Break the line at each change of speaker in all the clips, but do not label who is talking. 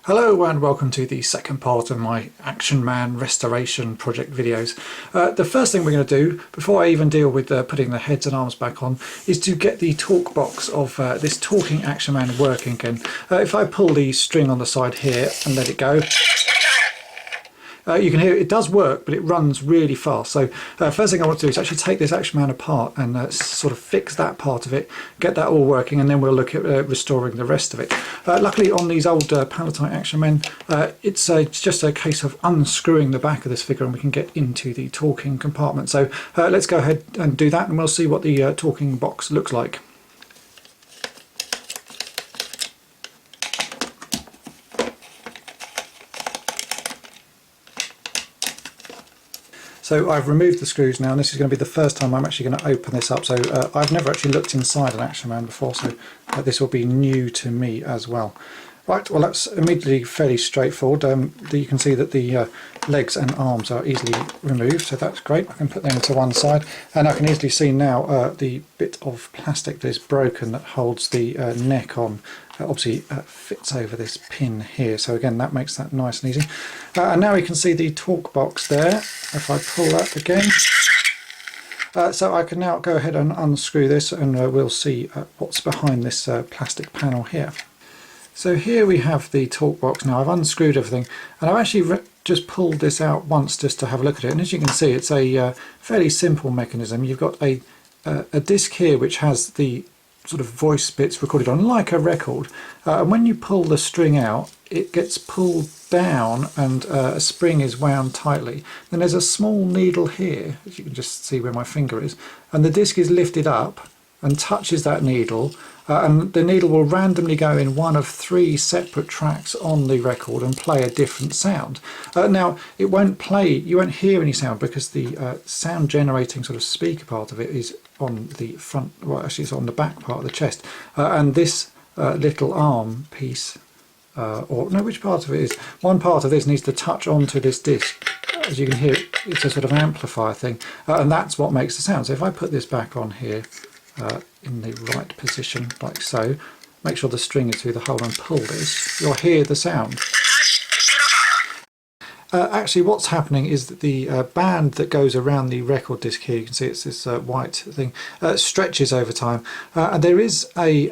Hello and welcome to the second part of my Action Man restoration project videos. The first thing we're going to do, before I even deal with putting the heads and arms back on, is to get the talk box of this talking Action Man working again. If I pull the string on the side here and let it go, you can hear it does work, but it runs really fast. So first thing I want to do is actually take this Action Man apart and sort of fix that part of it, get that all working, and then we'll look at restoring the rest of it. Luckily on these old Palitoy Action Men, it's just a case of unscrewing the back of this figure and we can get into the talking compartment. So let's go ahead and do that and we'll see what the talking box looks like. So I've removed the screws now, and this is going to be the first time I'm actually going to open this up. So I've never actually looked inside an Action Man before, so this will be new to me as well. Right, well that's immediately fairly straightforward. You can see that the legs and arms are easily removed, so that's great. I can put them to one side, and I can easily see now the bit of plastic that is broken that holds the neck on. Obviously fits over this pin here, so again that makes that nice and easy. And now we can see the talk box there. If I pull that again, so I can now go ahead and unscrew this, and we'll see what's behind this plastic panel here. So here we have the talk box. Now I've unscrewed everything, and I've actually just pulled this out once just to have a look at it, and as you can see it's a fairly simple mechanism. You've got a disc here which has the sort of voice bits recorded on like a record, and when you pull the string out it gets pulled down and a spring is wound tightly. Then there's a small needle here, as you can just see where my finger is, and the disc is lifted up and touches that needle, and the needle will randomly go in one of 3 separate tracks on the record and play a different sound. Now it won't play, you won't hear any sound because the sound generating sort of speaker part of it is on the front, well actually it's on the back part of the chest, and this little arm piece, or no, which part of it is? One part of this needs to touch onto this disc. As you can hear, it's a sort of amplifier thing, and that's what makes the sound. So if I put this back on here in the right position like so, make sure the string is through the hole and pull this, you'll hear the sound. Actually what's happening is that the band that goes around the record disc here, you can see it's this white thing, stretches over time, and there is a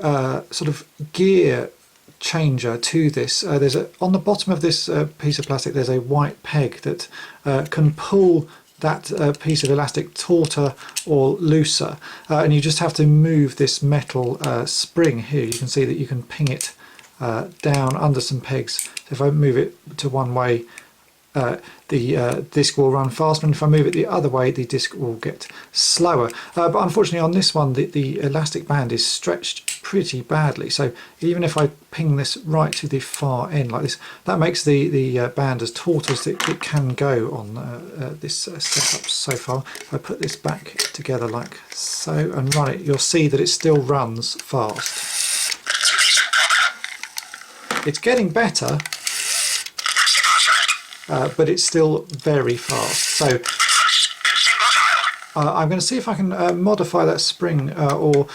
sort of gear changer to this. There's on the bottom of this piece of plastic there's a white peg that can pull that piece of elastic tauter or looser, and you just have to move this metal spring here. You can see that you can ping it down under some pegs. So if I move it to one way, the disc will run faster, and if I move it the other way the disc will get slower. But unfortunately on this one the elastic band is stretched pretty badly, so even if I ping this right to the far end like this, that makes the band as taut as it can go on this setup so far. If I put this back together like so and run it, you'll see that it still runs fast. It's getting better, but it's still very fast. So I'm going to see if I can modify that spring or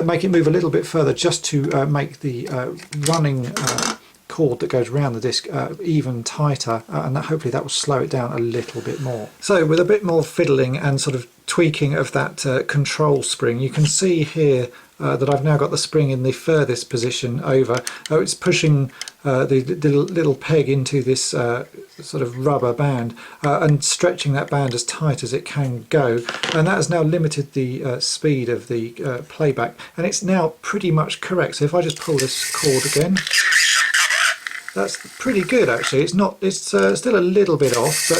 make it move a little bit further, just to make the running cord that goes around the disc even tighter, and hopefully that will slow it down a little bit more. So with a bit more fiddling and sort of tweaking of that control spring, you can see here that I've now got the spring in the furthest position over. It's pushing the little peg into this sort of rubber band and stretching that band as tight as it can go, and that has now limited the speed of the playback, and it's now pretty much correct. So if I just pull this cord again, that's pretty good actually. It's still a little bit off, but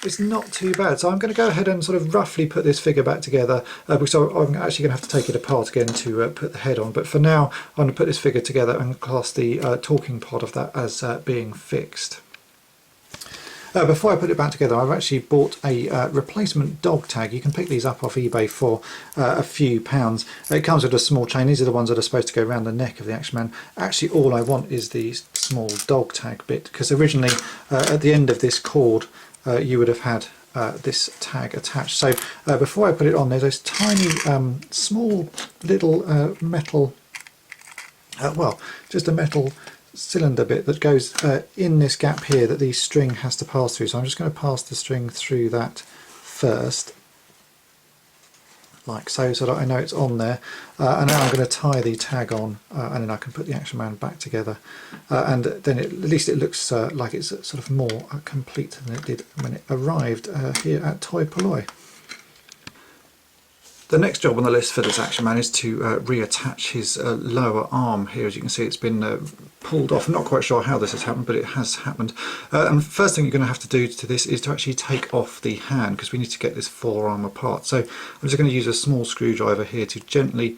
it's not too bad. So I'm going to go ahead and sort of roughly put this figure back together, because I'm actually going to have to take it apart again to put the head on. But for now I'm going to put this figure together and class the talking pod of that as being fixed. Before I put it back together, I've actually bought a replacement dog tag. You can pick these up off eBay for a few pounds. It comes with a small chain. These are the ones that are supposed to go around the neck of the Action Man. Actually all I want is the small dog tag bit, because originally at the end of this cord you would have had this tag attached. So before I put it on, there's this tiny small little metal well, just a metal cylinder bit that goes in this gap here that the string has to pass through. So I'm just going to pass the string through that first, like so, so that I know it's on there, and now I'm going to tie the tag on, and then I can put the Action Man back together, and then at least it looks like it's sort of more complete than it did when it arrived here at toy-polloi. The next job on the list for this Action Man is to reattach his lower arm here. As you can see, it's been pulled off. I'm not quite sure how this has happened, but it has happened. And the first thing you're going to have to do to this is to actually take off the hand, because we need to get this forearm apart. So I'm just going to use a small screwdriver here to gently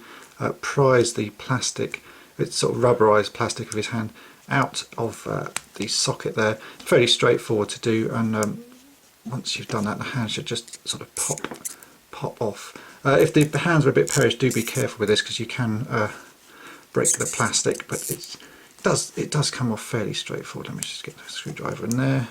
prise the plastic, it's sort of rubberized plastic of his hand, out of the socket there. Fairly straightforward to do, and once you've done that, the hand should just sort of pop off. If the hands are a bit perished, do be careful with this, because you can break the plastic, but it does come off fairly straightforward. Let me just get the screwdriver in there.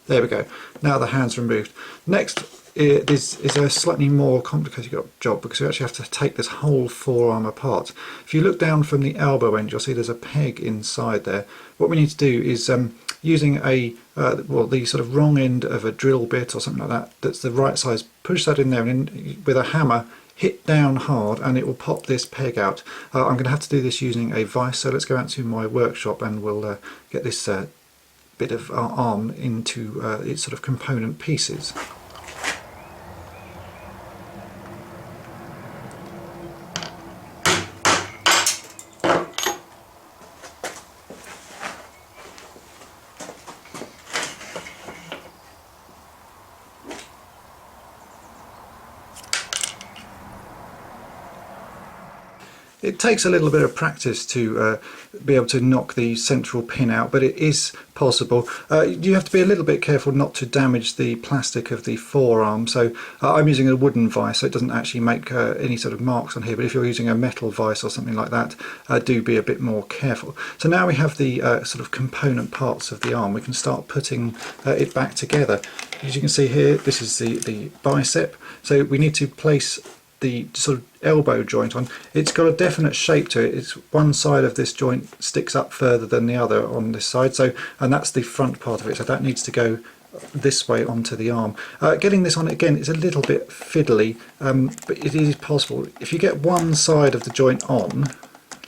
There we go. Now the hand's removed. Next is a slightly more complicated job, because you actually have to take this whole forearm apart. If you look down from the elbow end, you'll see there's a peg inside there. What we need to do is using a well, the sort of wrong end of a drill bit or something like that, that's the right size, push that in there, and then with a hammer hit down hard and it will pop this peg out. I'm going to have to do this using a vise, so let's go out to my workshop and we'll get this bit of arm into its sort of component pieces. It takes a little bit of practice to be able to knock the central pin out, but it is possible. You have to be a little bit careful not to damage the plastic of the forearm. So I'm using a wooden vise, so it doesn't actually make any sort of marks on here, but if you're using a metal vise or something like that, do be a bit more careful. So now we have the sort of component parts of the arm. We can start putting it back together. As you can see here, this is the bicep, so we need to place the sort of elbow joint on. It's got a definite shape to it. It's one side of this joint sticks up further than the other on this side, so, and that's the front part of it, so that needs to go this way onto the arm. Getting this on again is a little bit fiddly, but it is possible. If you get one side of the joint on,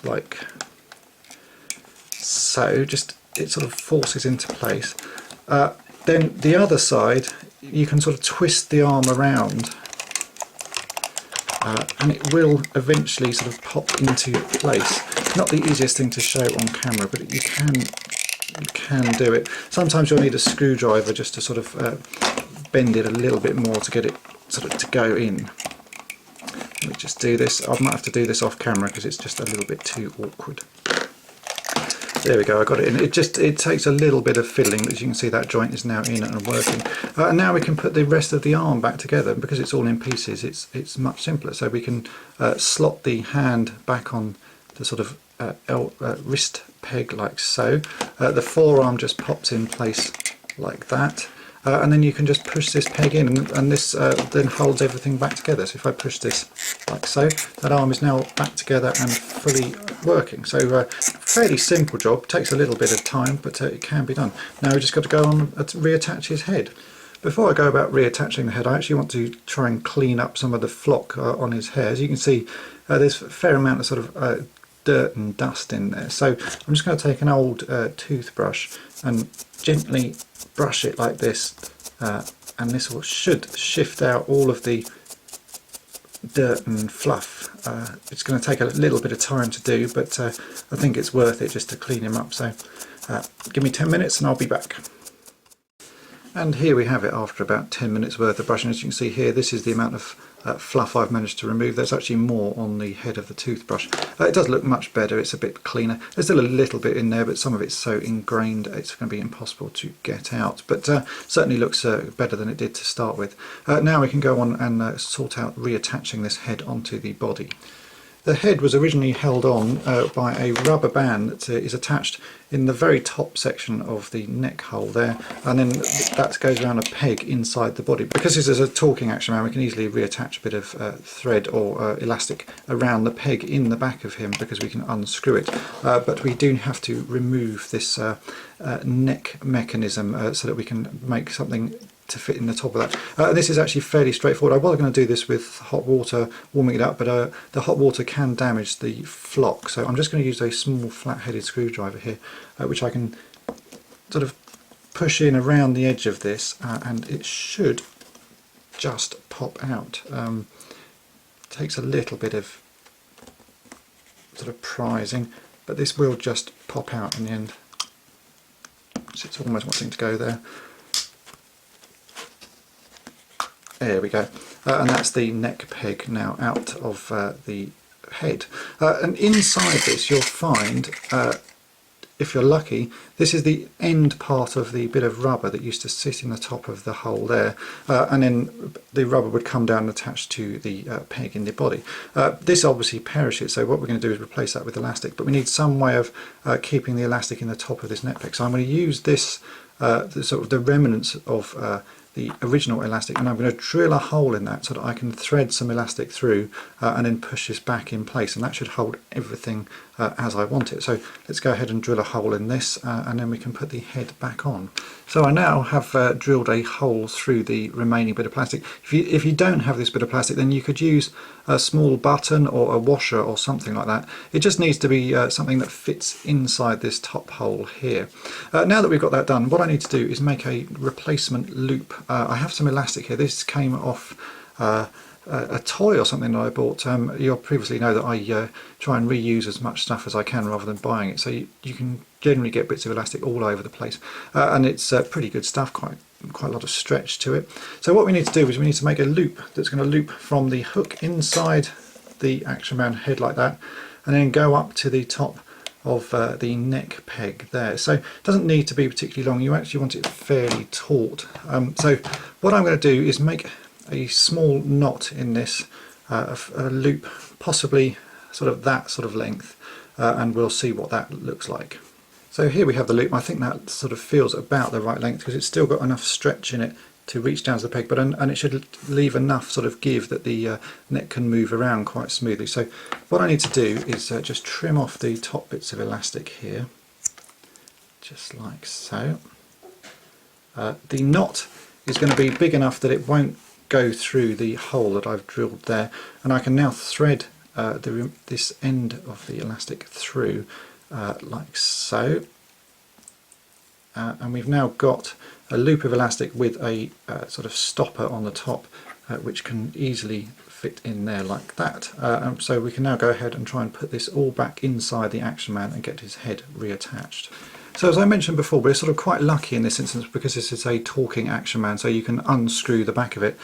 like so, just it sort of forces into place, then the other side you can sort of twist the arm around, and it will eventually sort of pop into place. Not the easiest thing to show on camera, but you can do it. Sometimes you'll need a screwdriver just to sort of bend it a little bit more to get it sort of to go in. Let me just do this. I might have to do this off camera because it's just a little bit too awkward. There we go, I got it in. It takes a little bit of fiddling. As you can see, that joint is now in and working. And now we can put the rest of the arm back together. Because it's all in pieces, it's much simpler. So we can slot the hand back on the sort of wrist peg like so. The forearm just pops in place like that. And then you can just push this peg in, and this then holds everything back together. So if I push this like so, that arm is now back together and fully working. So fairly simple job, takes a little bit of time, but it can be done. Now we just got to go on and reattach his head. Before I go about reattaching the head, I actually want to try and clean up some of the flock on his hair. As you can see, there's a fair amount of sort of dirt and dust in there. So I'm just going to take an old toothbrush and gently brush it like this, and this should shift out all of the dirt and fluff. It's going to take a little bit of time to do, but I think it's worth it just to clean him up. So give me 10 minutes and I'll be back. And here we have it after about 10 minutes worth of brushing. As you can see here, this is the amount of fluff I've managed to remove. There's actually more on the head of the toothbrush. It does look much better, it's a bit cleaner. There's still a little bit in there, but some of it's so ingrained it's going to be impossible to get out. But certainly looks better than it did to start with. Now we can go on and sort out reattaching this head onto the body. The head was originally held on by a rubber band that is attached in the very top section of the neck hole there, and then that goes around a peg inside the body. Because this is a talking action man, we can easily reattach a bit of thread or elastic around the peg in the back of him, because we can unscrew it. But we do have to remove this neck mechanism so that we can make something to fit in the top of that. This is actually fairly straightforward. I was going to do this with hot water, warming it up, but the hot water can damage the flock, so I'm just going to use a small flat-headed screwdriver here, which I can sort of push in around the edge of this, and it should just pop out. Takes a little bit of sort of prizing, but this will just pop out in the end. So it's almost wanting to go there. There we go, and that's the neck peg now out of the head. And inside this you'll find, if you're lucky, this is the end part of the bit of rubber that used to sit in the top of the hole there, and then the rubber would come down and attach to the peg in the body. This obviously perishes, so what we're going to do is replace that with elastic, but we need some way of keeping the elastic in the top of this neck peg. So I'm going to use this, sort of the remnants of the original elastic, and I'm going to drill a hole in that so that I can thread some elastic through and then push this back in place, and that should hold everything as I want it. So let's go ahead and drill a hole in this, and then we can put the head back on. So I now have drilled a hole through the remaining bit of plastic. If you don't have this bit of plastic, then you could use a small button or a washer or something like that. It just needs to be something that fits inside this top hole here. Now that we've got that done, what I need to do is make a replacement loop. I have some elastic here. This came off a toy or something that I bought. You'll previously know that I try and reuse as much stuff as I can rather than buying it, so you can generally get bits of elastic all over the place, and it's pretty good stuff, quite a lot of stretch to it. So what we need to do is we need to make a loop that's going to loop from the hook inside the Action Man head like that, and then go up to the top of the neck peg there. So it doesn't need to be particularly long, you actually want it fairly taut. So what I'm going to do is make a small knot in this, a loop possibly sort of that sort of length, and we'll see what that looks like. So here we have the loop. I think that sort of feels about the right length because it's still got enough stretch in it to reach down to the peg, but and it should leave enough sort of give that the neck can move around quite smoothly. So what I need to do is just trim off the top bits of elastic here, just like so. The knot is going to be big enough that it won't go through the hole that I've drilled there, and I can now thread this end of the elastic through like so, and we've now got a loop of elastic with a sort of stopper on the top, which can easily fit in there like that. So we can now go ahead and try and put this all back inside the Action Man and get his head reattached. So as I mentioned before, we're sort of quite lucky in this instance because this is a talking Action Man, so you can unscrew the back of it.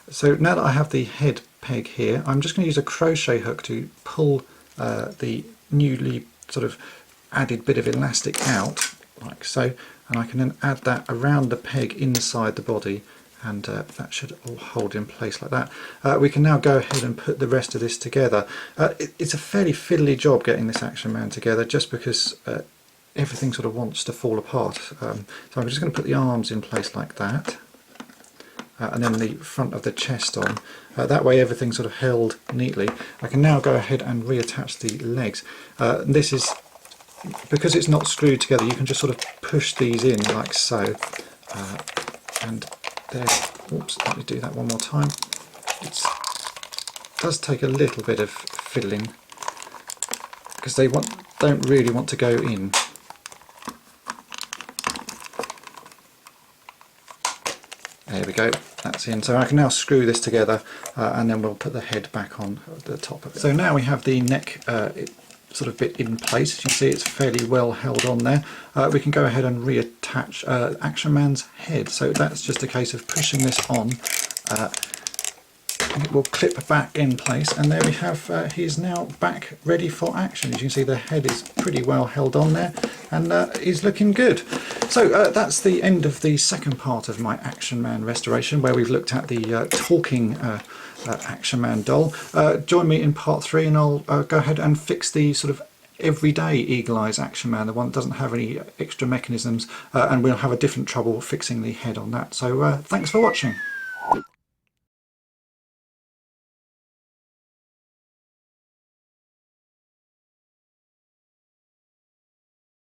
So now that I have the head peg here, I'm just going to use a crochet hook to pull the newly sort of added bit of elastic out, like so, and I can then add that around the peg inside the body, and that should all hold in place like that. We can now go ahead and put the rest of this together. It's a fairly fiddly job getting this Action Man together, just because everything sort of wants to fall apart. So I'm just going to put the arms in place like that, and then the front of the chest on. That way everything's sort of held neatly. I can now go ahead and reattach the legs. This is, because it's not screwed together, you can just sort of push these in like so, and there. Oops, let me do that one more time. It does take a little bit of fiddling because they don't really want to go in. There we go, that's in. So I can now screw this together, and then we'll put the head back on the top of it. So now we have the neck sort of bit in place. As you can see, it's fairly well held on there. We can go ahead and reattach Action Man's head. So that's just a case of pushing this on it will clip back in place, and there we have, he's now back ready for action. As you can see, the head is pretty well held on there, and he's looking good. So that's the end of the second part of my Action Man restoration, where we've looked at the talking Action Man doll. Join me in part 3, and I'll go ahead and fix the sort of everyday Eagle Eyes Action Man, the one that doesn't have any extra mechanisms, and we'll have a different trouble fixing the head on that. So thanks for watching.